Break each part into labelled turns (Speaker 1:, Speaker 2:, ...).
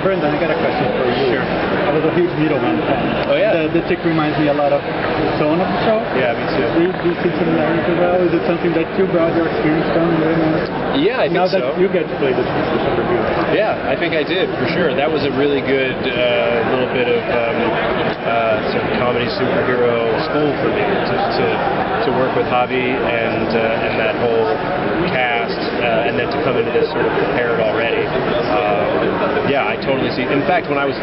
Speaker 1: Brendan, I got a question for you.
Speaker 2: Sure.
Speaker 1: I was a huge Middleman fan.
Speaker 2: Oh, yeah?
Speaker 1: The tick reminds me a lot of the tone of the show.
Speaker 2: Yeah, me too.
Speaker 1: Do you see similarity well? Is it something that you brought your experience from?
Speaker 2: Yeah, I think
Speaker 1: now
Speaker 2: so.
Speaker 1: Now that you get to play this review.
Speaker 2: Yeah, I think I did, for sure. That was a really good little bit of sort of comedy superhero school for me to work with Javi and that whole cast, and then to come into this sort of prepared already. Yeah, I totally see. In fact, when I was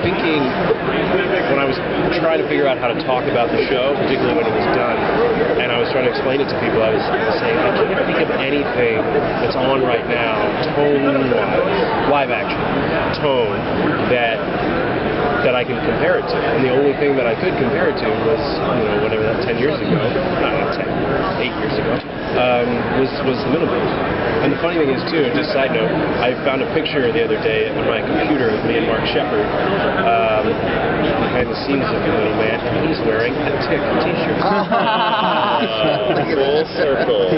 Speaker 2: trying to figure out how to talk about the show, particularly when it was done, and I was trying to explain it to people, I was saying, I can't think of anything that's on right now, tone-wise, live action, tone, that I can compare it to. And the only thing that I could compare it to was, whatever that 10 years ago, not 10, 8 years ago, was the Middleman. And the funny thing is, too, just side note, I found a picture the other day on my computer of me and Mark Shepard behind the scenes of the Middleman, and he's wearing a Tick t-shirt.
Speaker 3: Full circle.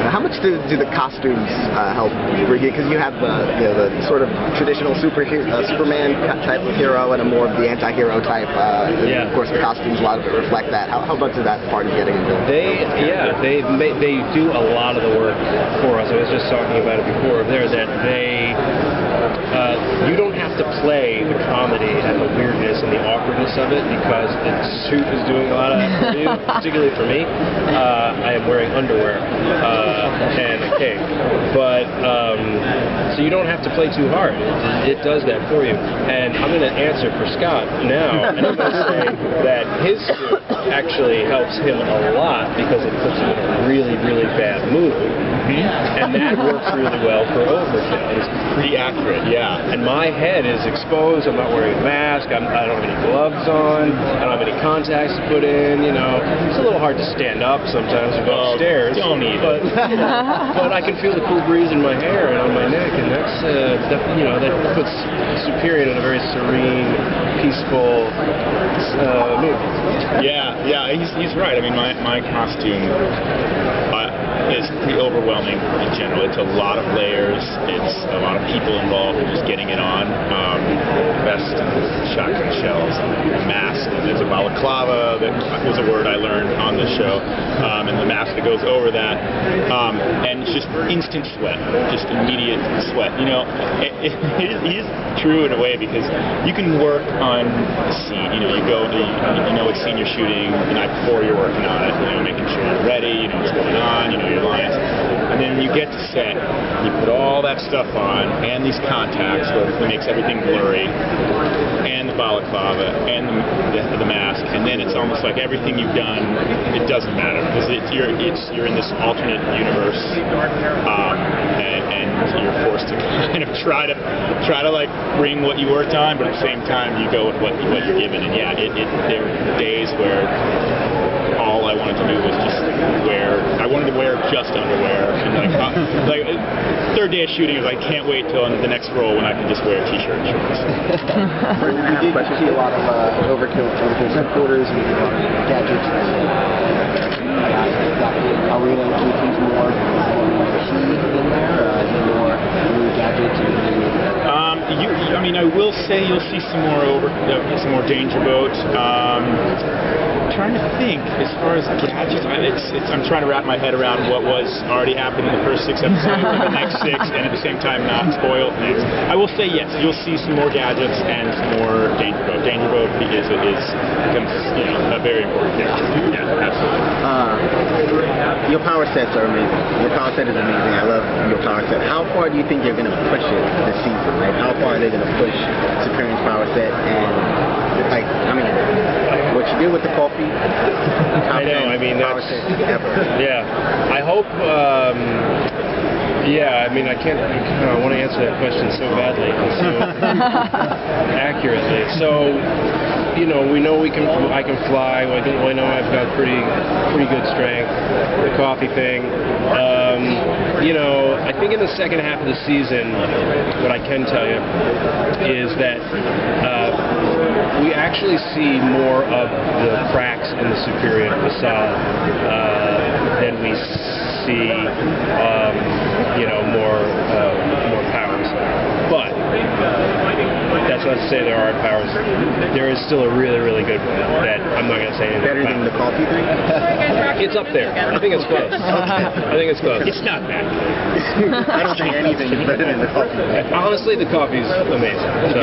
Speaker 3: How much do the costumes help bring you? Because you have the sort of traditional Superman type of hero and a more of the anti-hero type.
Speaker 2: Yeah.
Speaker 3: Of course, the costumes, a lot of it reflect that. How much is that part of getting into it?
Speaker 2: They do a lot of the work for us. I was just talking about it before there that you don't have to play the comedy and the weirdness and the awkwardness of it because the suit is doing a lot of that for you, particularly for me. I am wearing underwear and a cape, but so you don't have to play too hard. It does that for you. And I'm going to answer for Scott now, and I'm going to say that his suit actually helps him a lot because it puts him in a really, really bad mood. And that works really well for overkill. It's
Speaker 4: pretty accurate, yeah.
Speaker 2: And my head is exposed. I'm not wearing a mask. I don't have any gloves on. I don't have any contacts to put in. It's a little hard to stand up sometimes and go upstairs.
Speaker 4: Don't need it.
Speaker 2: But I can feel the cool breeze in my hair and on my neck, and that puts Superior in a very serene, peaceful mood.
Speaker 4: Yeah, he's right. I mean, my costume is pretty overwhelming in general. It's a lot of layers. It's a lot of people involved in just getting it on. Vest, shotgun shells, mask. There's a balaclava that was a word I learned on the show, and the mask that goes over that. And it's just instant sweat, just immediate sweat. It is true in a way because you can work on a scene. You go, it's scene you're shooting the night before you're working on it. Making sure you're ready. You know what's going on. You know your lines. And then you get to set, you put all that stuff on, and these contacts where it makes everything blurry, and the balaclava, and the mask, and then it's almost like everything you've done, it doesn't matter because you're in this alternate universe, and you're forced to kind of try to like bring what you worked on, but at the same time you go with what you're given. And yeah, there were days where all I wanted to do was just wear just underwear, and like third day of shooting, I can't wait till the next roll when I can just wear a t-shirt and shorts.
Speaker 3: You did see a lot of overkill headquarters and a lot of gadgets. Are we going to keep things more machine in there? More new gadgets
Speaker 4: I will say you'll see some more danger boats. Trying to think as far as gadgets. I'm trying to wrap my head around what was already happening in the first 6 episodes and the next 6, and at the same time not spoil things. I will say yes, you'll see some more gadgets and some more danger boat. Danger boat becomes a very important character. Yeah, absolutely.
Speaker 3: Your power sets are amazing. Your power set is amazing. I love your power set. How far do you think you're going to push it this season? Like, how far are they going to push Superior's power set? And what you do with the coffee?
Speaker 2: I know. I mean, that's yeah. I hope. Yeah. I mean, I can't. I want to answer that question so badly and so accurately. So, we know I can fly. We know I've got pretty good strength. The coffee thing. I think in the second half of the season, what I can tell you is that we actually see more of the cracks in the Superior facade than we see, more let's say there are powers, there is still a really, really good one that I'm not going to say anything
Speaker 3: Better
Speaker 2: about.
Speaker 3: than the coffee drink?
Speaker 2: It's up there. I think it's close. I think it's close.
Speaker 4: It's not bad.
Speaker 3: I don't think anything is better than the coffee drink.
Speaker 2: Honestly, the coffee's amazing. So.